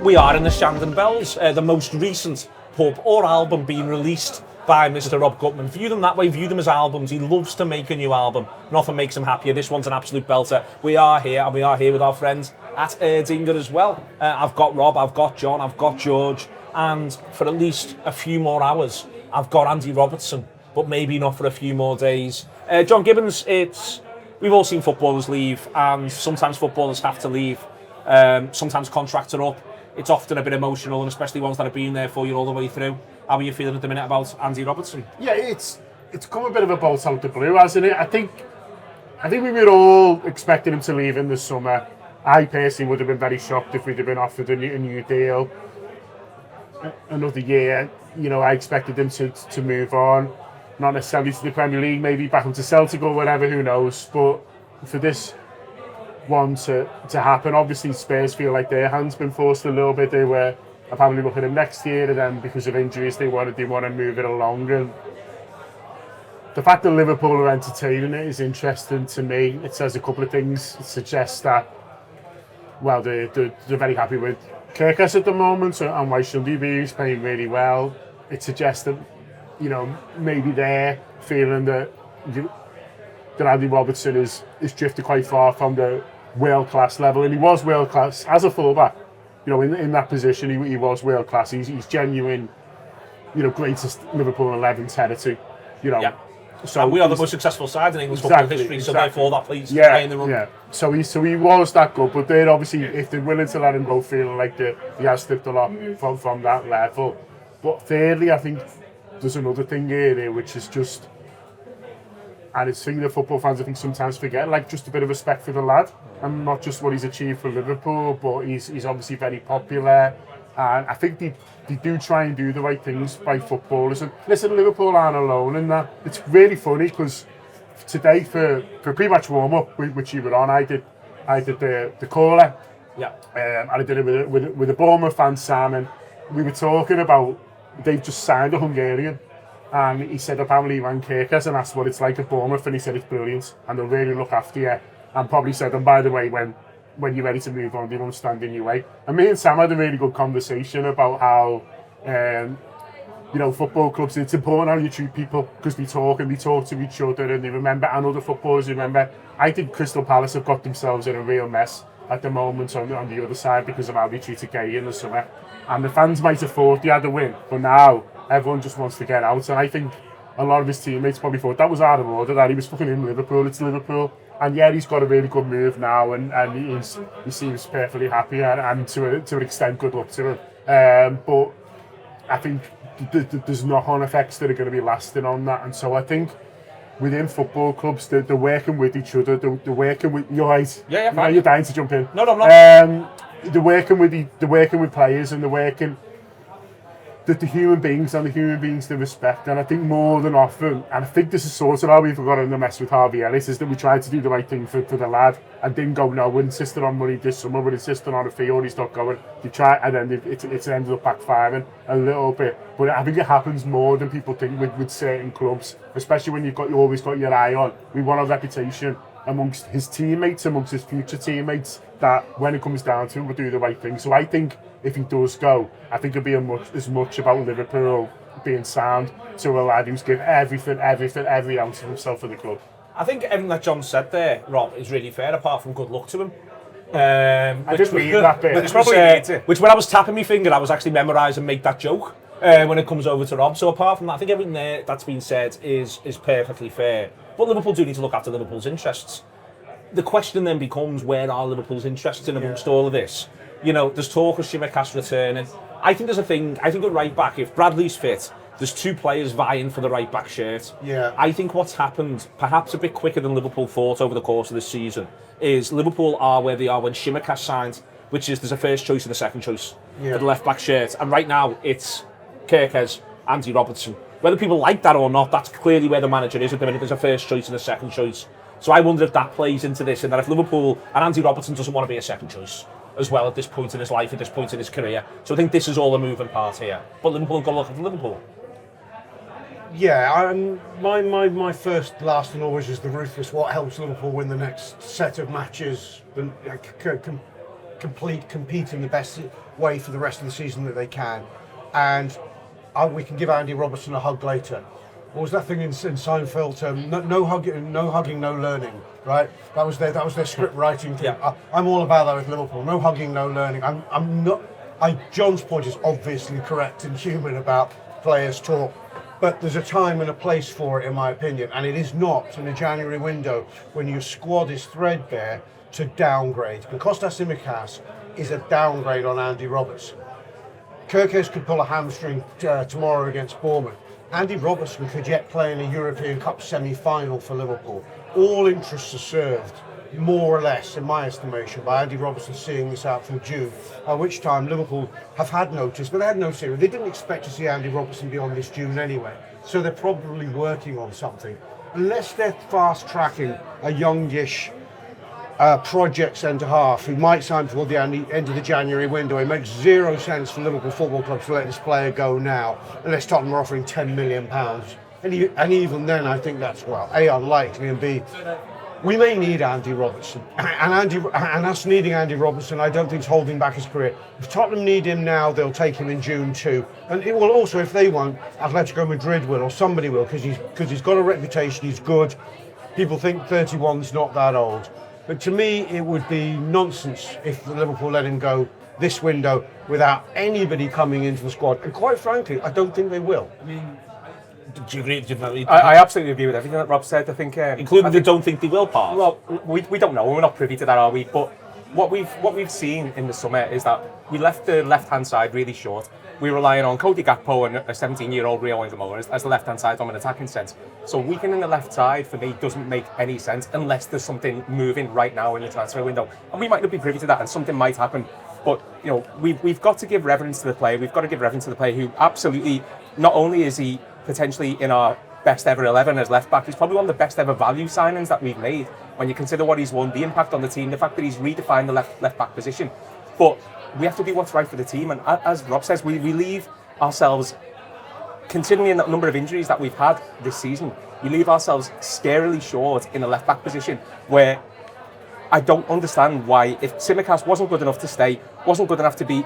We are in the Shandon Bells, the most recent pub or album being released by Mr. Rob Gutmann. View them that way, view them as albums. He loves to make a new album. Nothing makes him happier. This one's an absolute belter. We are here, and we are here with our friends at Erdinger as well. I've got Rob, I've got John, I've got George, and for at least a few more hours, I've got Andy Robertson, but maybe not for a few more days. John Gibbons, we've all seen footballers leave, and sometimes footballers have to leave. Sometimes contracts are up. It's often a bit emotional, and especially ones that have been there for you all the way through. How are you feeling at the minute about Andy Robertson? Yeah, it's come a bit of a bolt out the blue, hasn't it? I think we were all expecting him to leave in the summer. I personally would have been very shocked if we'd have been offered a new deal. Another year, I expected him to move on. Not necessarily to the Premier League, maybe back into Celtic or whatever, who knows. But for this one to happen, obviously Spurs feel like their hand's been forced a little bit. They were apparently looking at him next year, and then because of injuries they want to move it along. And the fact that Liverpool are entertaining it is interesting to me. It says a couple of things. It suggests that, well, they're very happy with Kirkus at the moment, and why should he be? He's playing really well. It suggests that, maybe they're feeling that Andy Robertson is drifted quite far from the world-class level, and he was world-class as a fullback. In that position, he was world-class. He's genuine, greatest Liverpool 11 territory, Yeah. So and we are the most successful side in English football history, so therefore that plays in the run. Yeah. So he was that good, but they're obviously, if they're willing to let him go, feeling like he has slipped a lot from that level. But thirdly, I think there's another thing here which is just, and it's something that football fans I think sometimes forget, like just a bit of respect for the lad, and not just what he's achieved for Liverpool, but he's obviously very popular, and I think they do try and do the right things by footballers. And listen, Liverpool aren't alone in that. It's really funny because today for pre-match warm-up, which you were on, I did the caller, and I did it with a Bournemouth fan, Sam, and we were talking about they've just signed a Hungarian. And he said apparently he ran Kirkus and asked what it's like at Bournemouth, and he said it's brilliant and they'll really look after you. And probably said, and by the way, when you're ready to move on, they won't stand in your way. And me and Sam had a really good conversation about how, football clubs, it's important how you treat people, because they talk to each other and they remember, and other footballers remember. I think Crystal Palace have got themselves in a real mess at the moment on the other side because of how they treated Gay in the summer. And the fans might have thought they had a win, but now everyone just wants to get out, and I think a lot of his teammates probably thought that was out of order, that he was fucking in Liverpool, it's Liverpool. And yeah, he's got a really good move now, and he seems perfectly happy, and to an extent, good luck to him. But I think there's knock-on effects that are going to be lasting on that, and so I think within football clubs, they're working with each other, they're working with, you're right. Yeah, fine. You're dying to jump in. No, I'm not. They're working with players, and they're working the human beings they respect. And I think more than often, and I think this is sort of how we've got in the mess with Harvey Ellis, is that we tried to do the right thing for the lad and didn't go, no, we're insisting on money this summer, we're insisting on a fee, or he's not going. They try, and then it's ended up backfiring a little bit. But I think it happens more than people think with certain clubs, especially when you always got your eye on. We want a reputation amongst his teammates, amongst his future teammates, that when it comes down to it, we'll do the right thing. So I think if he does go, I think it'll be as much about Liverpool being sound to a lad who's given every ounce of himself for the club. I think everything that John said there, Rob, is really fair, apart from good luck to him. I didn't read that bit. Which when I was tapping my finger, I was actually memorise and make that joke when it comes over to Rob. So apart from that, I think everything there that's been said is perfectly fair. But Liverpool do need to look after Liverpool's interests. The question then becomes, where are Liverpool's interests in amongst all of this? There's talk of Tsimikas returning. I think there's a thing, at right back, if Bradley's fit, there's two players vying for the right back shirt. Yeah. I think what's happened, perhaps a bit quicker than Liverpool thought over the course of this season, is Liverpool are where they are when Tsimikas signed, which is there's a first choice and a second choice for the left back shirt. And right now it's Kirkus, Andy Robertson. Whether people like that or not, that's clearly where the manager is at the minute. There's a first choice and a second choice. So I wonder if that plays into this, and that if Liverpool, and Andy Robertson doesn't want to be a second choice as well at this point in his life, at this point in his career. So I think this is all a moving part here. But Liverpool have got to look at Liverpool. Yeah, my first, last and always is the ruthless. What helps Liverpool win the next set of matches? compete in the best way for the rest of the season that they can. And we can give Andy Robertson a hug later. What was that thing in Seinfeld? No hugging, no learning. Right? That was their script writing thing. Yeah. I'm all about that with Liverpool. No hugging, no learning. I'm not. John's point is obviously correct and human about players talk, but there's a time and a place for it, in my opinion, and it is not in the January window when your squad is threadbare to downgrade. And Kostas Tsimikas is a downgrade on Andy Robertson. Kerkez could pull a hamstring tomorrow against Bournemouth. Andy Robertson could yet play in a European Cup semi-final for Liverpool. All interests are served, more or less, in my estimation, by Andy Robertson seeing this out from June, at which time Liverpool have had notice, but they had no serious. They didn't expect to see Andy Robertson beyond this June anyway, so they're probably working on something. Unless they're fast-tracking a youngish project centre-half who might sign before the end of the January window, it makes zero sense for Liverpool Football Club to let this player go now, unless Tottenham are offering £10 million. And even then, I think that's, well, A, unlikely, and B, we may need Andy Robertson. And us needing Andy Robertson, I don't think is holding back his career. If Tottenham need him now, they'll take him in June too. And it will also, if they won't, Atletico Madrid will, or somebody will, because he's got a reputation, he's good. People think 31's not that old. But to me, it would be nonsense if Liverpool let him go this window without anybody coming into the squad. And quite frankly, I don't think they will. Do you agree? I absolutely agree with everything that Rob said. I think, including they don't think they will part. Well, we don't know. We're not privy to that, are we? But what we've seen in the summer is that we left the left-hand side really short. We're relying on Cody Gakpo and a 17-year-old Rio Ingemola as the left-hand side from an attacking sense. So weakening the left side, for me, doesn't make any sense unless there's something moving right now in the transfer window. And we might not be privy to that, and something might happen. But, you know, we've got to give reverence to the player. We've got to give reverence to the player who absolutely, not only is he potentially in our best ever 11 as left back, he's probably one of the best ever value signings that we've made when you consider what he's won, the impact on the team, the fact that he's redefined the left back position. But we have to do what's right for the team, and as Rob says, we leave ourselves, considering the number of injuries that we've had this season, we leave ourselves scarily short in a left back position where I don't understand why, if Tsimikas wasn't good enough to stay, wasn't good enough to be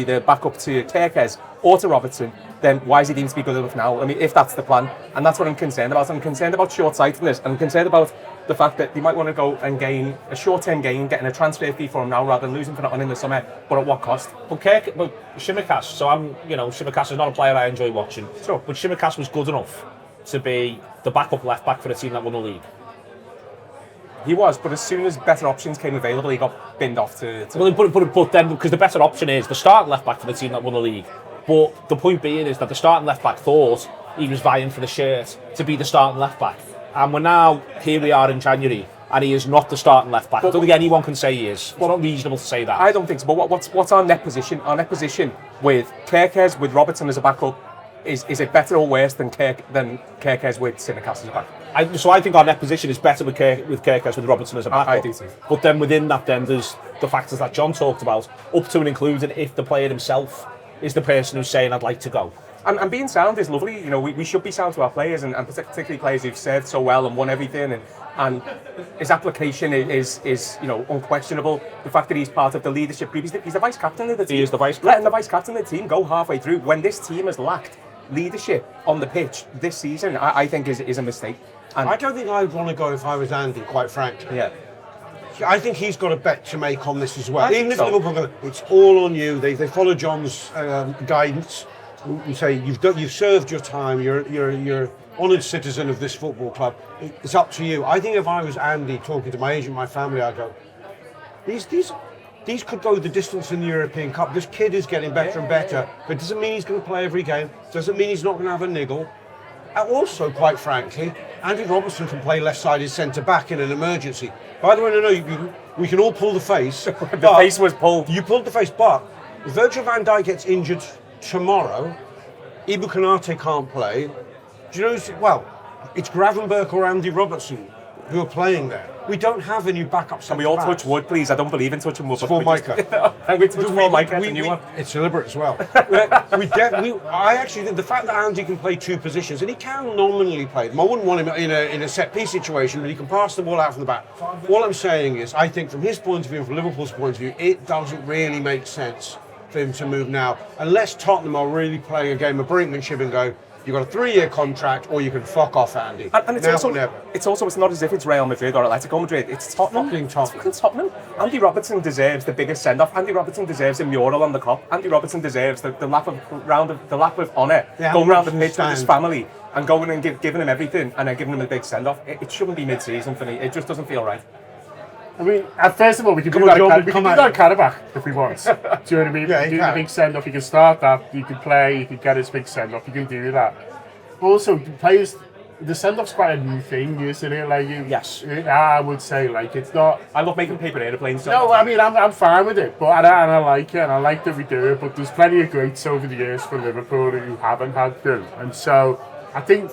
the backup to Kerkez or to Robertson, then why is he deemed to be good enough now? I mean, if that's the plan, and that's what I'm concerned about. I'm concerned about short-sightedness, and I'm concerned about the fact that they might want to go and gain a short-term gain, getting a transfer fee for him now rather than losing for nothing in the summer, but at what cost? But Tsimikas, so Tsimikas is not a player I enjoy watching, sure. But Tsimikas was good enough to be the backup left back for a team that won the league. He was, but as soon as better options came available, he got binned off to... Well, but then, because the better option is the starting left back for the team that won the league. But the point being is that the starting left back thought he was vying for the shirt to be the starting left back. And here we are in January, and he is not the starting left back. I don't think anyone can say he is. It's not reasonable to say that. I don't think so. But what's our net position? Our net position with Kerkez, with Robertson as a backup, is it better or worse than Kerkez with Tsimikas as a backup? I think our net position is better with Kerkez with Robertson as a backup. I do too. But then within that, then there's the factors that John talked about, up to and including if the player himself is the person who's saying I'd like to go. And being sound is lovely. You know, we should be sound to our players, and particularly players who've served so well and won everything. And his application is unquestionable. The fact that he's part of the leadership group, he's the vice captain of the team. He is the vice captain. Letting the vice captain of the team go halfway through when this team has lacked leadership on the pitch this season, I think is a mistake. And I don't think I'd want to go if I was Andy, quite frankly. Yeah. I think he's got a bet to make on this as well. I Even if think so. Liverpool, it's all on you. They follow John's guidance and say you've served your time. You're honoured citizen of this football club. It's up to you. I think if I was Andy talking to my agent, my family, I'd go, these could go the distance in the European Cup. This kid is getting better and better, but it doesn't mean he's going to play every game. Doesn't mean he's not going to have a niggle. And also, quite frankly, Andy Robertson can play left-sided centre-back in an emergency. By the way, no, we can all pull the face. The face was pulled. You pulled the face, but if Virgil van Dijk gets injured tomorrow, Ibu Konate can't play. Do you know? Well, it's Gravenberch or Andy Robertson who are playing there. We don't have a new backup Can we all touch wood, please? I don't believe in touching wood. Formica. And we touch Formica, the new one. It's deliberate as well. I actually think the fact that Andy can play two positions, and he can nominally play them. I wouldn't want him in a set-piece situation, but he can pass the ball out from the back. All I'm saying is, I think from his point of view, from Liverpool's point of view, it doesn't really make sense for him to move now, unless Tottenham are really playing a game of brinkmanship and go, you've got a 3-year contract, or you can fuck off, Andy. And it's it's not as if it's Real Madrid or Atletico Madrid. It's Tottenham. Fucking Tottenham. It's Tottenham. Andy Robertson deserves the biggest send-off. Andy Robertson deserves a mural on the Kop. Andy Robertson deserves the lap of honour, going around the pitch with his family and going and giving him everything, and then giving him a big send-off. It shouldn't be mid-season for me. It just doesn't feel right. I mean, first of all, we can do that at Karabakh if we want. Do you know what I mean? Yeah, do the big send-off, you can start that, you can play, you can get his big send-off, you can do that. Also, players, the send-off's quite a new thing, isn't it? Like, Yes. I would say, like, it's not... I love making paper airplanes. No, I mean, I'm fine with it, but I like it, and I like that we do it, but there's plenty of greats over the years for Liverpool who haven't had them. And so, I think...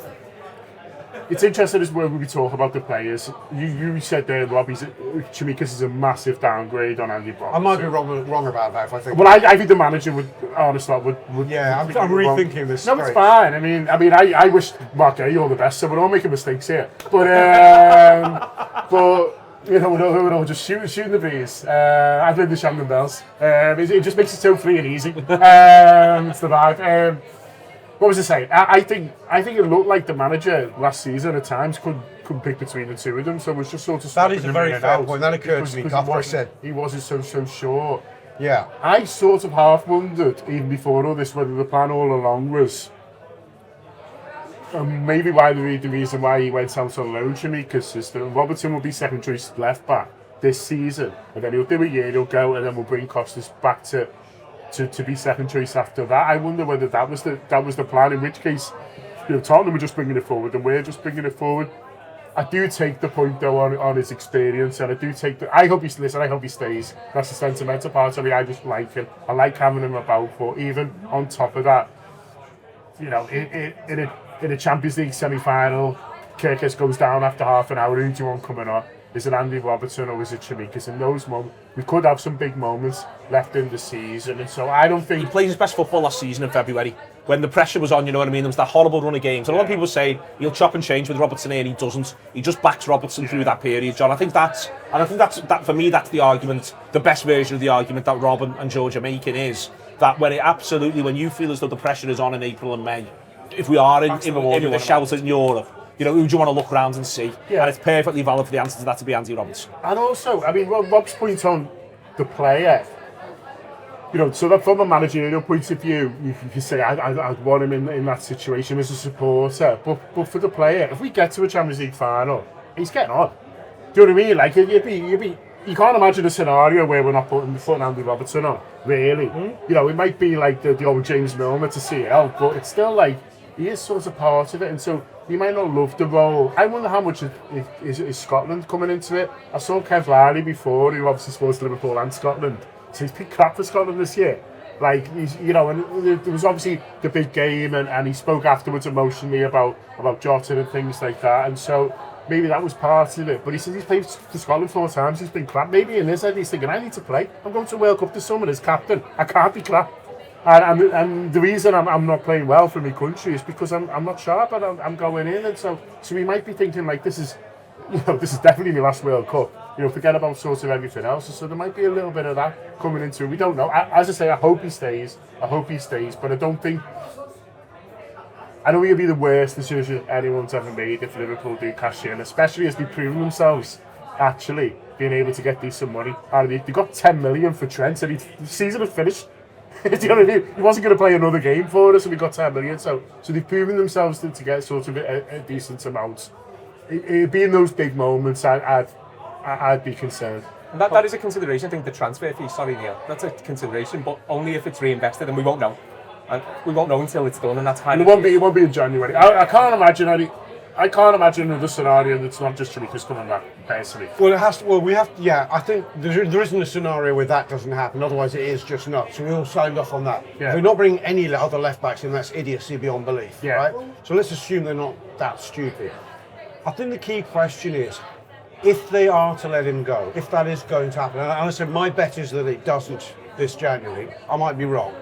It's interesting as well when we talk about the players. You said there, Rob, Chimikas is a massive downgrade on Andy Robertson. I might be wrong about that if I think. Well, I think the manager would, honestly, would yeah, I'm rethinking this. No, it's fine. I mean, I wish Mark Gay all the best, so we're all making mistakes here. But you know, we're all just shooting the breeze. I played the Shandon Bells. It just makes it so free and easy. It's the vibe. What was I saying? I think it looked like the manager last season at times couldn't pick between the two of them, so it was just sort of... That is a very fair point. That occurred to me after I said... He wasn't so sure. Yeah. I sort of half wondered, even before all this, whether the plan all along was... maybe why the reason why he went out on loan to me, because Robertson will be second choice left back this season, and then he'll do a year, he'll go, and then we'll bring Costas back to be second choice after that. I wonder whether that was the plan, in which case, you know, Tottenham were just bringing it forward and we're just bringing it forward. I do take the point though on his experience, and I do take I hope he stays. That's the sentimental part of me. I just like him. I like having him about, but even on top of that, you know, in a Champions League semi-final, Kirkes goes down after half an hour. Who do you want coming on? Is it Andy Robertson or is it Chimikas? In those moments, we could have some big moments left in the season, and so I don't think... He played his best football last season in February, when the pressure was on, you know what I mean? There was that horrible run of games. And a lot of people say he'll chop and change with Robertson here, he doesn't. He just backs Robertson through that period, John. I think that's for me, that's the argument, the best version of the argument that Rob and George are making, is that when you feel as though the pressure is on in April and May, if we are in the shout in Europe, you know, who do you want to look around and see? Yeah. And it's perfectly valid for the answer to that to be Andy Robertson. And also, I mean, Rob's point on the player, you know, so that from a managerial point of view, you can say I'd want him in that situation as a supporter. But for the player, if we get to a Champions League final, he's getting on. Do you know what I mean? Like, you can't imagine a scenario where we're not putting Andy Robertson on, really. You know, it might be like the old James Milner to CL, but it's still like, he is sort of part of it, and so he might not love the role. I wonder how much is Scotland coming into it. I saw Kev Lally before, who obviously supports Liverpool and Scotland, so he's picked crap for Scotland this year. Like, he's, you know, and there was obviously the big game, and he spoke afterwards emotionally about Jota and things like that, and so maybe that was part of it. But he said he's played for Scotland 4 times, he's been crap. Maybe in his head he's thinking, I need to play. I'm going to World Cup this summer as captain. I can't be crap. And the reason I'm not playing well for my country is because I'm not sharp, and I'm going in, and so we might be thinking like, this is definitely my last World Cup. You know, forget about sort of everything else. So there might be a little bit of that coming into it. We don't know. As I say, I hope he stays, but I don't think. I know it'll be the worst decision anyone's ever made if Liverpool do cash in, especially as they've proven themselves actually being able to get decent money out of it. They got 10 million for Trent, and the season had finished. Do you know what I mean? He wasn't going to play another game for us, and we got 10 million. So they've proven themselves to get sort of a decent amount. It'd be in those big moments I'd be concerned. And that is a consideration. I think the transfer fee, sorry Neil, that's a consideration, but only if it's reinvested, and we won't know. And we won't know until it's done, and that's kind of... It won't be in January. I can't imagine another scenario that's not just Chimikas coming back, personally. Well, it has to. Well, we have to. Yeah, I think there isn't a scenario where that doesn't happen. Otherwise, it is just nuts. So we all signed off on that. Yeah. If we're not bringing any other left backs in, that's idiocy beyond belief. Yeah. Right. So let's assume they're not that stupid. I think the key question is, if they are to let him go, if that is going to happen, and I said my bet is that it doesn't this January, I might be wrong,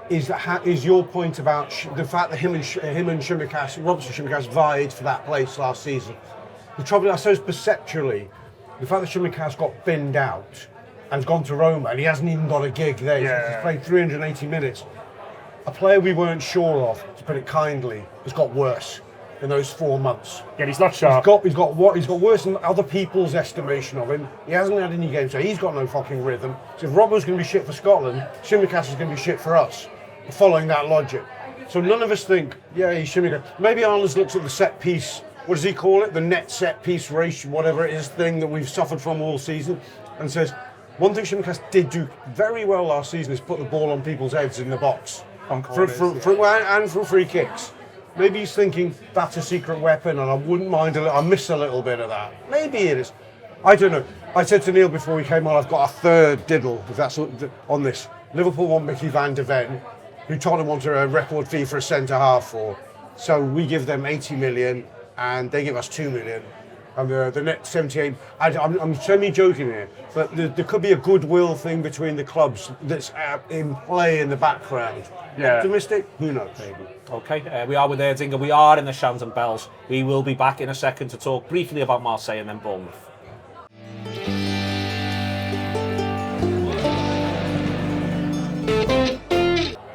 is your point about the fact that him and Robertson vied for that place last season. The trouble, I suppose, perceptually, the fact that Shimikas got binned out and has gone to Roma and he hasn't even got a gig there, he's played 380 minutes. A player we weren't sure of, to put it kindly, has got worse in those 4 months. Yeah, he's not sharp. He's got worse than other people's estimation of him. He hasn't had any games, so he's got no fucking rhythm. So if Robbo's going to be shit for Scotland, Shimikas is going to be shit for us, following that logic. So none of us think, yeah, he's Shimikas. Maybe Arnold looks at the set piece, what does he call it? The net set piece ratio, whatever it is, thing that we've suffered from all season, and says, one thing Shimikas did do very well last season is put the ball on people's heads in the box. And for free kicks. Maybe he's thinking that's a secret weapon, and I wouldn't mind I miss a little bit of that. Maybe it is. I don't know. I said to Neil before we came on, I've got a third diddle, if that's on this. Liverpool want Mickey van der Ven, who Tottenham wanted a record fee for a centre half for. So we give them 80 million, and they give us 2 million. And the net 78. I'm semi-joking here, but there could be a goodwill thing between the clubs that's in play in the background. Yeah. Optimistic? Who knows? Maybe. Okay, we are with Erdinger. We are in the Shands and Bells. We will be back in a second to talk briefly about Marseille and then Bournemouth.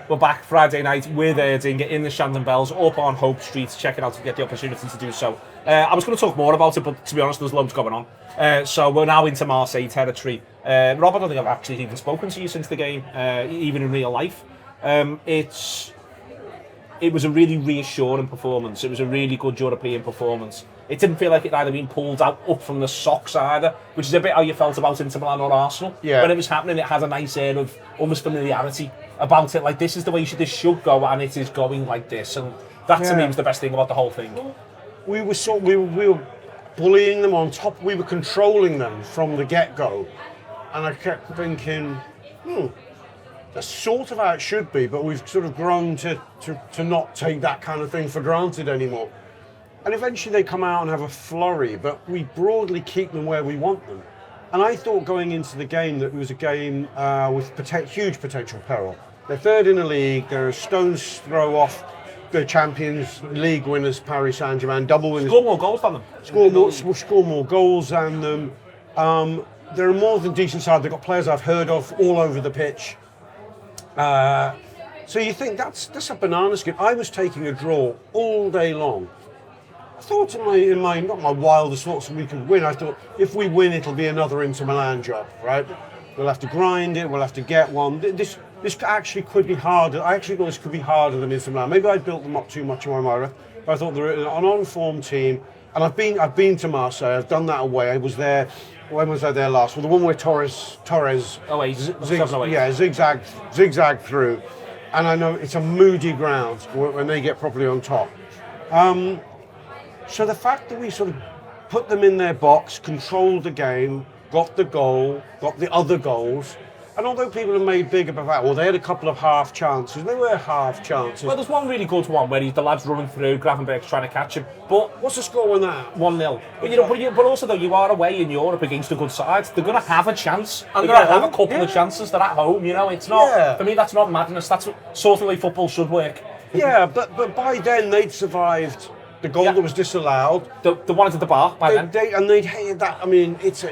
We're back Friday night with Erdinger in the Shands and Bells up on Hope Street, checking out to get the opportunity to do so. I was going to talk more about it, but to be honest, there's loads going on. So we're now into Marseille territory. Rob, I don't think I've actually even spoken to you since the game, even in real life. It was a really reassuring performance. It was a really good European performance. It didn't feel like it either been pulled out up from the socks either, which is a bit how you felt about Inter Milan or Arsenal. Yeah. When it was happening, it had a nice air of almost familiarity about it. Like, this is the way this should go, and it is going like this. And that to me was the best thing about the whole thing. We were bullying them on top. We were controlling them from the get-go, and I kept thinking, that's sort of how it should be. But we've sort of grown to not take that kind of thing for granted anymore. And eventually they come out and have a flurry, but we broadly keep them where we want them. And I thought going into the game that it was a game with huge potential peril. They're third in the league. They're a stone's throw off the Champions League winners, Paris Saint-Germain, double winners. Score more goals than them. Score more goals than them. They're a more than decent side. They've got players I've heard of all over the pitch. So you think that's a banana skin. I was taking a draw all day long. I thought in my not my wildest thoughts that we could win. I thought if we win, it'll be another Inter Milan job, right? We'll have to grind it. We'll have to get one. This actually could be harder. I actually thought this could be harder than Inter Milan. Maybe I built them up too much in my mind. But I thought they're an on-form team, and I've been to Marseille. I've done that away. I was there. When was I there last? Well, the one where Torres zigzag through, and I know it's a moody ground when they get properly on top. So the fact that we sort of put them in their box, controlled the game, got the goal, got the other goals, and although people have made big about that, well, they had a couple of half chances. They were half chances. Well, there's one really good one where the lad's running through, Gravenberg's trying to catch him. But what's the score on that? 1-0. But also though, you are away in Europe against a good side. They're going to have a chance. They're going to have a couple of chances. They're at home. It's not. For me, that's not madness. That's sort of the way football should work. Yeah, but by then they'd survived the goal that was disallowed. The one at the bar by then. They'd hated that. I mean, it's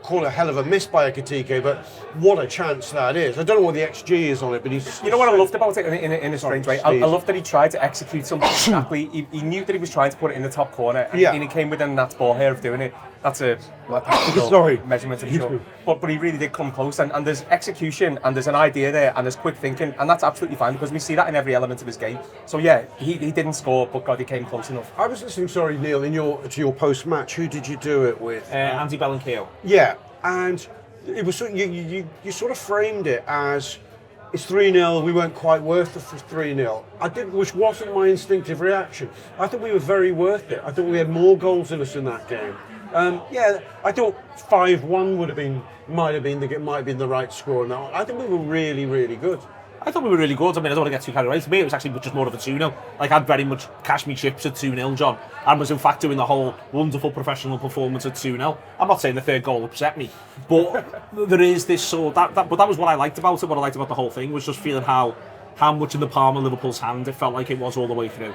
call it a hell of a miss by Ekitike, but what a chance that is. I don't know what the XG is on it, but he's... You know what I loved about it in a strange way? I loved that he tried to execute something exactly. He knew that he was trying to put it in the top corner, and he came within that ball here of doing it. That's a practical measurement, I'm sure. But he really did come close, and there's execution, and there's an idea there, and there's quick thinking, and that's absolutely fine, because we see that in every element of his game. So yeah, he didn't score, but God, he came close enough. I was listening, sorry, Neil, to your post-match. Who did you do it with? Andy Robertson. Yeah, and it was you sort of framed it as it's 3-0. We weren't quite worth the 3-0. Which wasn't my instinctive reaction. I thought we were very worth it. I thought we had more goals in us in that game. I thought 5-1 might have been the right score. Now I think we were really, really good. I thought we were really good. I mean, I don't want to get too carried away. For me, it was actually just more of a 2-0. Like, I'd very much cashed me chips at 2-0, John, and was in fact doing the whole wonderful professional performance at 2-0. I'm not saying the third goal upset me, but there is this sort of, but that was what I liked about it. What I liked about the whole thing was just feeling how much in the palm of Liverpool's hand it felt like it was all the way through.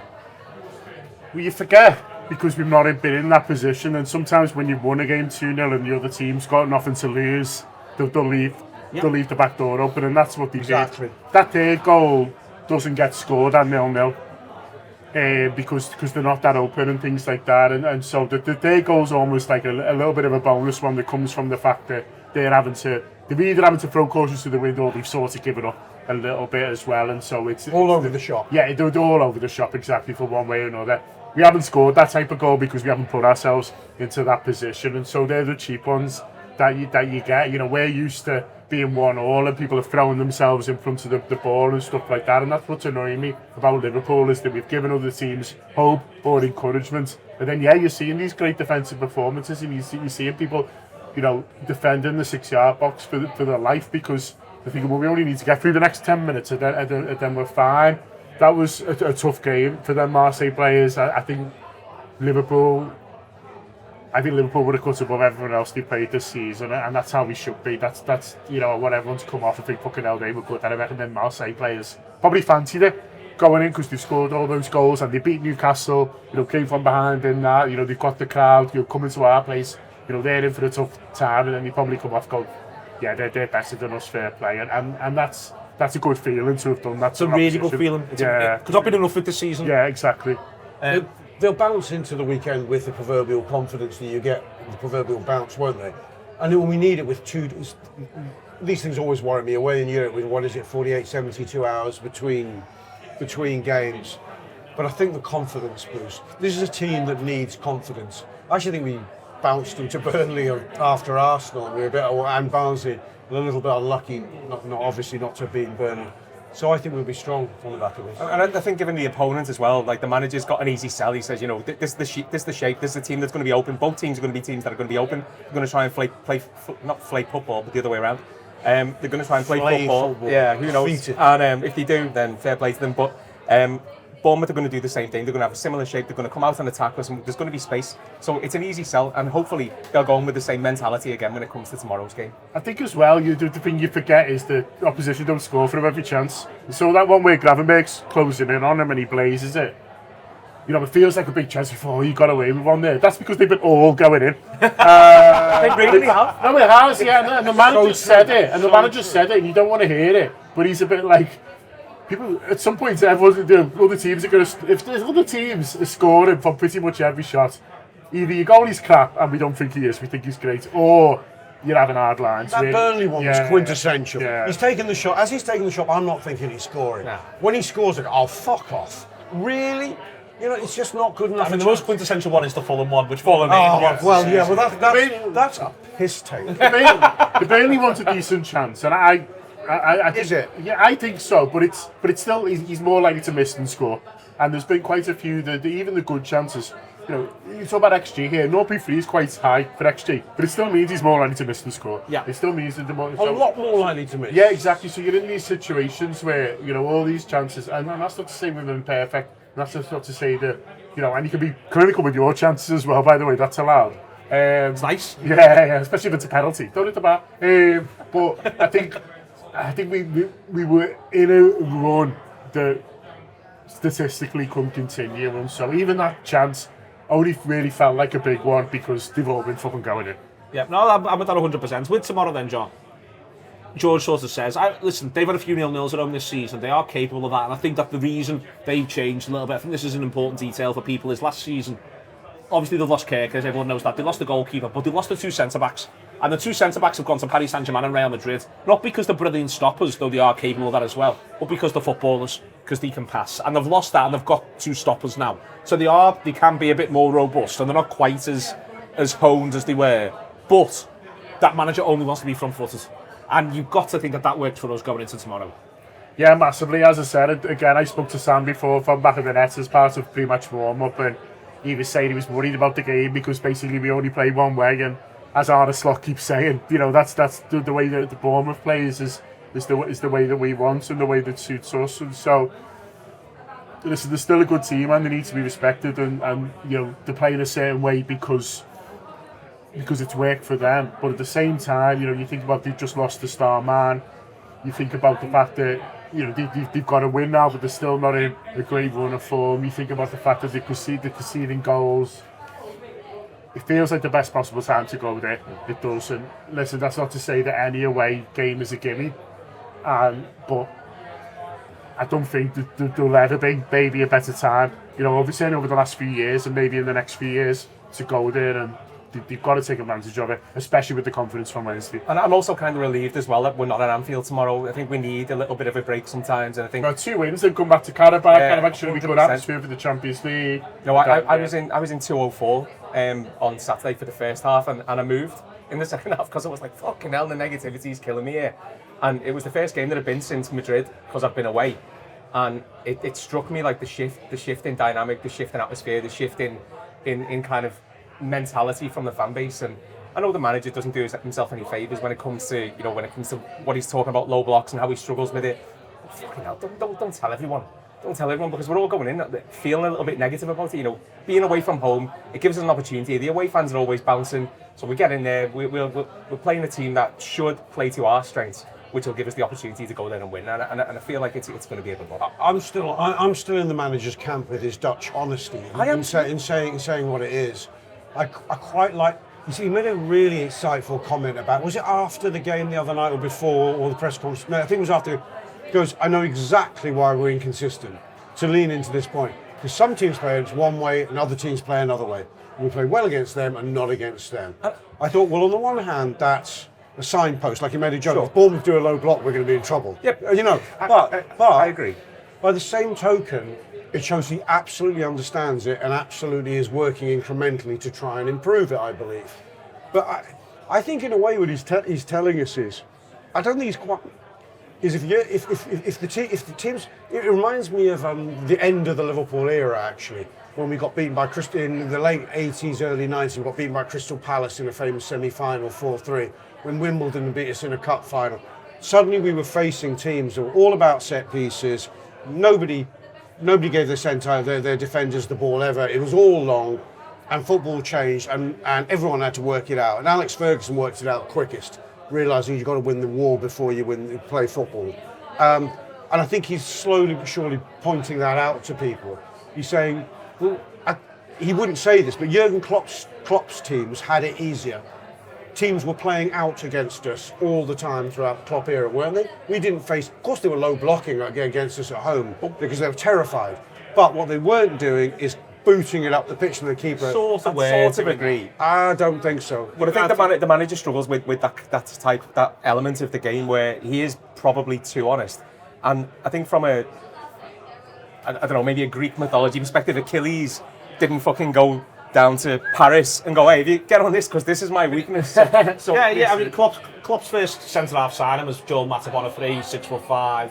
Well, you forget, because we've not been in that position, and sometimes when you've won a game 2-0 and the other team's got nothing to lose, they'll leave the back door open, and that's what they did. That third goal doesn't get scored at 0-0 because they're not that open and things like that, and so the third goal's almost like a little bit of a bonus one that comes from the fact that they're either having to throw caution to the wind, or they've sort of given up a little bit as well, and so it's all over the shop. Yeah, they're all over the shop, exactly, for one way or another. We haven't scored that type of goal because we haven't put ourselves into that position, and so they're the cheap ones that you get. You know, we're used to being 1-1 and people are throwing themselves in front of the ball and stuff like that, and that's what's annoying me about Liverpool, is that we've given other teams hope or encouragement, and then you're seeing these great defensive performances, and you're seeing people, you know, defending the 6-yard box for their life, because they're thinking, well, we only need to get through the next 10 minutes and then we're fine. That was a tough game for the Marseille players. I think Liverpool would have cut above everyone else they played this season, and that's how we should be. That's you know, what everyone's come off. I think fucking hell, they were good. I reckon the Marseille players probably fancied it going in because they scored all those goals and they beat Newcastle. You know, came from behind in that. You know, they've got the crowd. You know, coming to our place. You know, they're in for a tough time, and then they probably come off going, yeah, they're better than us, fair play, and that's a good feeling to have done that. It's a really good feeling. Because I've been enough with this season. Yeah, exactly. They'll bounce into the weekend with the proverbial confidence that you get, the proverbial bounce, won't they? And we need it with these things always worry me away in Europe with 48, 72 hours between games. But I think the confidence boost. This is a team that needs confidence. I actually think we bounced them to Burnley after Arsenal. We were a bit, and Barnsley, a little bit unlucky, not obviously not to have beaten Burnley. So I think we'll be strong on the back of this. And I think given the opponent as well, like the manager's got an easy sell. He says, you know, this is the shape, this is the team that's going to be open. Both teams are going to be teams that are going to be open. They're going to try and not play football, but the other way around. They're going to try and play football. Yeah, who knows? And if they do, then fair play to them. But Bournemouth are going to do the same thing. They're going to have a similar shape. They're going to come out and attack us, and there's going to be space. So it's an easy sell, and hopefully they'll go on with the same mentality again when it comes to tomorrow's game. I think as well, the thing you forget is the opposition don't score for them every chance. So that one where Gravenberg's closing in on him and he blazes it, you know, it feels like a big chance before you got away with one there. That's because they've been all going in. They really have. No, it has, yeah. And the manager said it, and you don't want to hear it, but he's a bit like, people, at some point, other teams are going to. If there's other teams are scoring from pretty much every shot, either your goalie's crap and we don't think he is, we think he's great, or you're having hard lines. That really. Burnley one was quintessential. Yeah. He's taking the shot. As he's taking the shot, I'm not thinking he's scoring. No. When he scores, I go, oh, fuck off. Really? You know, it's just not good enough. I mean, the most quintessential one is the Fulham one, which Fulham that's a piss take. The Burnley one's a decent chance, and I think, is it? Yeah, I think so, but it's still he's more likely to miss than score. And there's been quite a few even the good chances. You know, you talk about XG here. 0.3 is quite high for XG, but it still means he's more likely to miss than score. Yeah, it still means that a lot more likely to miss. Yeah, exactly. So you're in these situations where, you know, all these chances, and that's not to say we've been perfect. And that's not to say that, you know, and you can be clinical with your chances as well. By the way, that's allowed. It's nice. Yeah, especially if it's a penalty. Don't hit the bar. But I think we were in a run that statistically couldn't continue, and so even that chance only really felt like a big one because they've all been fucking going in. Yeah, no, I'm with that 100%. With tomorrow then, John, George sort of says, listen, they've had a few 0-0s at home this season. They are capable of that, and I think that the reason they've changed a little bit, I think this is an important detail for people, is last season, obviously they've lost Kirk, as everyone knows that. They lost the goalkeeper, but they lost the two centre-backs. And the two centre-backs have gone to Paris Saint-Germain and Real Madrid, not because they're brilliant stoppers, though they are capable of that as well, but because they're footballers, because they can pass. And they've lost that, and they've got two stoppers now. So they can be a bit more robust, and they're not quite as honed as they were. But that manager only wants to be front-footed. And you've got to think that worked for us going into tomorrow. Yeah, massively. As I said, again, I spoke to Sam before from back of the net as part of pre-match warm-up, and he was saying he was worried about the game because basically we only play one way, and as Arne Slot keeps saying, you know, that's the way that the Bournemouth plays is is the way that we want and the way that suits us. And so, listen, they're still a good team and they need to be respected, and they're playing a certain way because it's worked for them. But at the same time, you think about they've just lost the star man. You think about the fact that they've got to win now, but they're still not in a great run of form. You think about the fact that they're conceding goals. It feels like the best possible time to go there. It does. And listen, that's not to say that any away game is a gimme. But I don't think that there'll ever be maybe a better time. Obviously over the last few years and maybe in the next few years to go there, and they've got to take advantage of it, especially with the confidence from Wednesday. And I'm also kind of relieved as well that we're not at Anfield tomorrow. I think we need a little bit of a break sometimes, and I think 2 wins and come back to Carabao should be good atmosphere for the Champions League. No, I was in 204 on Saturday for the first half, and I moved in the second half because I was like, fucking hell, the negativity is killing me here. And it was the first game that I've been since Madrid because I've been away, and it struck me like the shift in dynamic, the shift in atmosphere, the shift in kind of mentality from the fan base. And I know the manager doesn't do himself any favours when it comes to what he's talking about, low blocks and how he struggles with it. Fucking hell, don't tell everyone. Don't tell everyone, because we're all going in feeling a little bit negative about it. Being away from home, it gives us an opportunity. The away fans are always bouncing, so we get in there. We're playing a team that should play to our strengths, which will give us the opportunity to go there and win. And I feel like it's going to be a good one. I'm still in the manager's camp with his Dutch honesty in saying what it is. I quite like. You see, he made a really insightful comment about. Was it after the game the other night or before, or the press conference? No, I think it was after. He goes, I know exactly why we're inconsistent. To lean into this point, because some teams play it one way and other teams play another way. We play well against them and not against them. I thought, well, on the one hand, that's a signpost. Like he made a joke. Sure. If Bournemouth do a low block, we're going to be in trouble. Yep. But I agree. By the same token, it shows he absolutely understands it and absolutely is working incrementally to try and improve it, I believe. But I think in a way what he's telling us is, I don't think he's quite. Is if the teams, it reminds me of the end of the Liverpool era actually, when we got beaten by in the late 80s, early 90s, we got beaten by Crystal Palace in a famous semi-final 4-3. When Wimbledon beat us in a cup final, suddenly we were facing teams that were all about set pieces. Nobody gave their defenders the ball ever. It was all long, and football changed, and everyone had to work it out. And Alex Ferguson worked it out quickest, realising you've got to win the war before you play football. And I think he's slowly but surely pointing that out to people. He's saying, well, he wouldn't say this, but Jurgen Klopp's teams had it easier. Teams were playing out against us all the time throughout the Klopp era, weren't they? We didn't face, of course they were low blocking against us at home because they were terrified. But what they weren't doing is booting it up the pitch to the keeper. Sort of agree. I don't think so. But I think the manager struggles with that element of the game where he is probably too honest. And I think from I don't know, maybe a Greek mythology perspective, Achilles didn't fucking go down to Paris and go, hey, if you get on this, because this is my weakness. So I mean, Klopp's first centre-half signing was Joel Matip on a free, 6'5".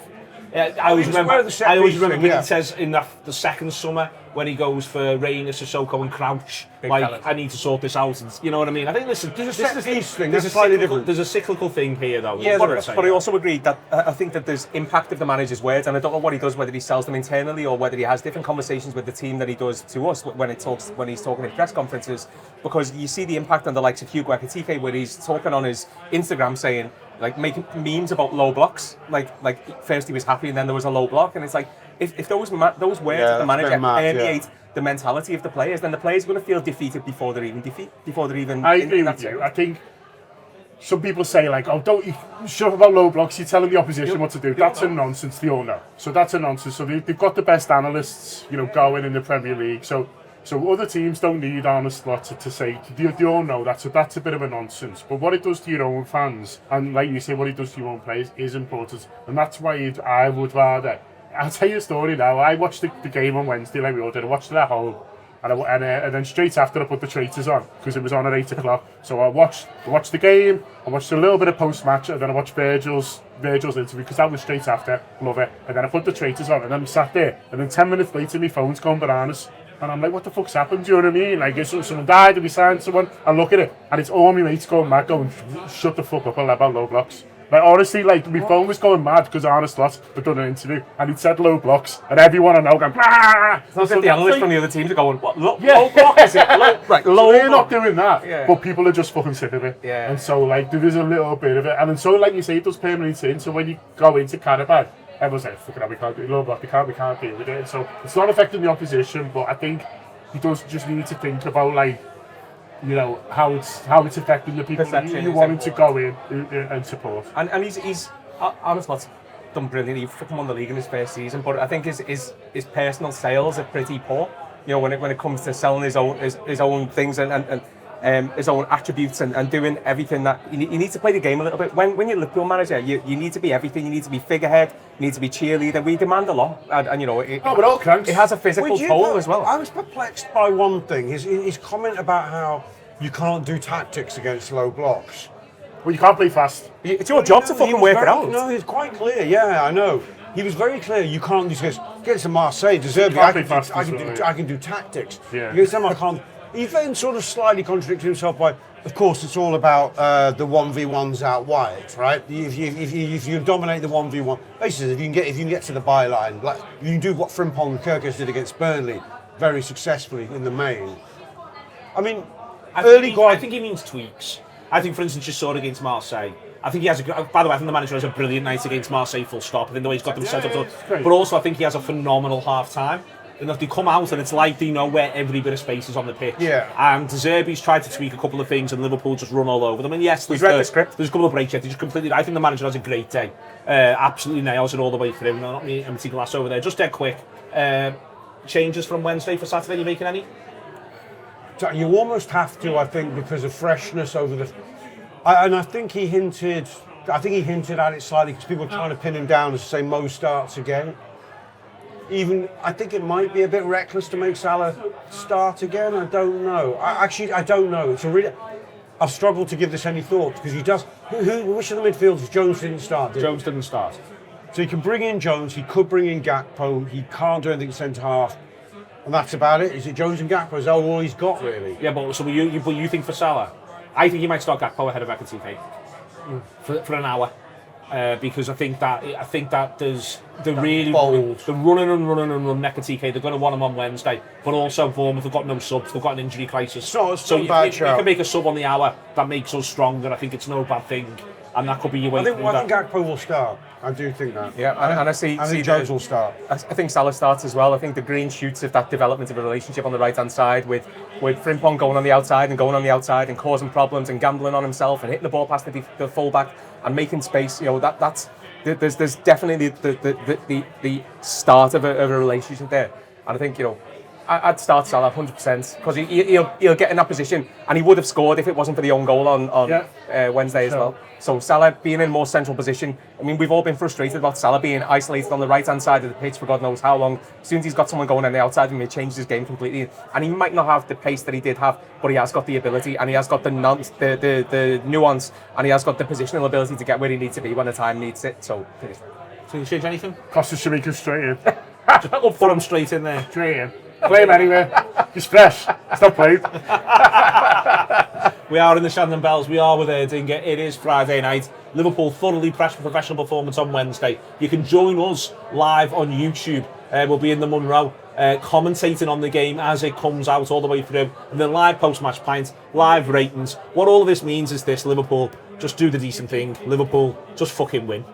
I always remember when he says in the second summer when he goes for Reina, Sissoko and Crouch, I need to sort this out. And, you know what I mean? I think there's a cyclical thing here, though. Yeah, but I also agree that I think that there's impact of the manager's words, and I don't know what he does, whether he sells them internally or whether he has different conversations with the team that he does to us when he's talking in press conferences, because you see the impact on the likes of Hugo Ekitike, where he's talking on his Instagram saying, like, making memes about low blocks. Like first he was happy and then there was a low block, and it's like if those words of the manager permeate the mentality of the players, then the players are going to feel defeated before they're even. I agree with you. I think some people say like, oh, don't you shut up about low blocks, you're telling the opposition what to do. That's a nonsense, they all know. So that's a nonsense. So they've got the best analysts, going in the Premier League. So other teams don't need Arne Slot to say, they all know that's a bit of a nonsense. But what it does to your own fans, and like you say, what it does to your own players is important. And that's why I would rather. I'll tell you a story now. I watched the game on Wednesday, like we all did. I watched it at home. And then straight after I put the traitors on, because it was on at 8 o'clock. So I watched the game, I watched a little bit of post-match, and then I watched Virgil's interview, because that was straight after. Love it. And then I put the traitors on, and then I sat there. And then 10 minutes later, my phone's gone bananas. And I'm like, what the fuck's happened? Do you know what I mean? Like, if someone died, and we signed someone, I look at it, and it's all my mates going mad, going, shut the fuck up about low blocks. Like honestly, like my phone was going mad because Arne Slot had done an interview and he'd said low blocks, and everyone I know going. It's not like the analysts from the other teams are going, what, low Yeah. block is it? Right, low They're not block. doing that, Yeah. but people are just fucking sick of it. Yeah. And so like there is a little bit of it, and then so like you say, it does permanent in. So when you go into Carabao, everyone's like, fucking hell, we can't do low block, we can't deal with it. And so it's not affecting the opposition, but I think he does just need to think about like, you know, how it's affecting the people you want him to go in and support. And he's honestly done brilliantly. He fucking won the league in his first season, but I think his personal sales are pretty poor. You know, when it comes to selling his own things and his own attributes and doing everything that you need to play the game a little bit. When you're a Liverpool manager, you need to be everything. You need to be figurehead. You need to be cheerleader. We demand a lot, and you know it has a physical toll as well. I was perplexed by one thing. His comment about how you can't do tactics against low blocks. Well, you can't play fast. It's your job to fucking work it out. No, he's quite clear. Yeah, I know. He was very clear. You can't just get to Marseilles. Deserve can't play fast, I can do tactics. Yeah. Against them, I can't. He then sort of slightly contradicted himself by, of course, it's all about the 1v1s out wide, right? If you dominate the 1v1, basically, if you can get to the byline, like you can do what Frimpong and Kirkers did against Burnley very successfully in the main. I mean, I think he means tweaks. I think, for instance, you saw it against Marseille. I think he has by the way, I think the manager has a brilliant night against Marseille, full stop. I think the way he's got them set up. But also, I think he has a phenomenal half-time. And if they come out and it's like they know where every bit of space is on the pitch. Yeah. And Zerbi's tried to tweak a couple of things and Liverpool just run all over them. And yes, He's read the script. There's a couple of breaks yet. He just completely. I think the manager has a great day. Absolutely nails it all the way through. No, not me, empty glass over there. Just dead quick. Changes from Wednesday for Saturday. You making any? You almost have to, I think, because of freshness over the. And I think he hinted at it slightly because people are trying to pin him down and say Mo starts again. Even I think it might be a bit reckless to make Salah start again. I don't know. I don't know. It's a really. I've struggled to give this any thought because he does. Which of the midfielders? Jones didn't start. Jones didn't start. So he can bring in Jones. He could bring in Gakpo. He can't do anything centre half. And that's about it. Is it Jones and Gakpo? Is that all he's got really? Yeah, but so you think for Salah? I think he might start Gakpo ahead of Atkinson for an hour. Because I think that there's the really bold. the running and Nekatike. They're going to want him on Wednesday, but also Bournemouth have got no subs. They've got an injury crisis. It's So not a bad you can make a sub on the hour that makes us stronger. I think it's no bad thing, and that could be your way. I think through that. Gakpo will start. I do think that. Yeah, and I think Jones will start. I think Salah starts as well. I think the green shoots of that development of a relationship on the right hand side with Frimpong going on the outside and causing problems and gambling on himself and hitting the ball past the fullback and making space. You know that's there's definitely the start of a relationship there. And I think I'd start Salah 100% because he'll get in that position and he would have scored if it wasn't for the own goal on Wednesday as well. So Salah being in more central position, I mean we've all been frustrated about Salah being isolated on the right hand side of the pitch for God knows how long. As soon as he's got someone going on the outside of him, it changes his game completely. And he might not have the pace that he did have, but he has got the ability and he has got the nuance and he has got the positional ability to get where he needs to be when the time needs it. So So you change anything? Costa Shamika straight in. Put him straight in there. Straight in. Play him anywhere. He's fresh. Stop playing. We are in the Shandon Bells. We are with Erdinger. It is Friday night. Liverpool thoroughly professional performance on Wednesday. You can join us live on YouTube. We'll be in the Munro commentating on the game as it comes out all the way through. And then live post-match pints, live ratings. What all of this means is this: Liverpool, just do the decent thing. Liverpool, just fucking win.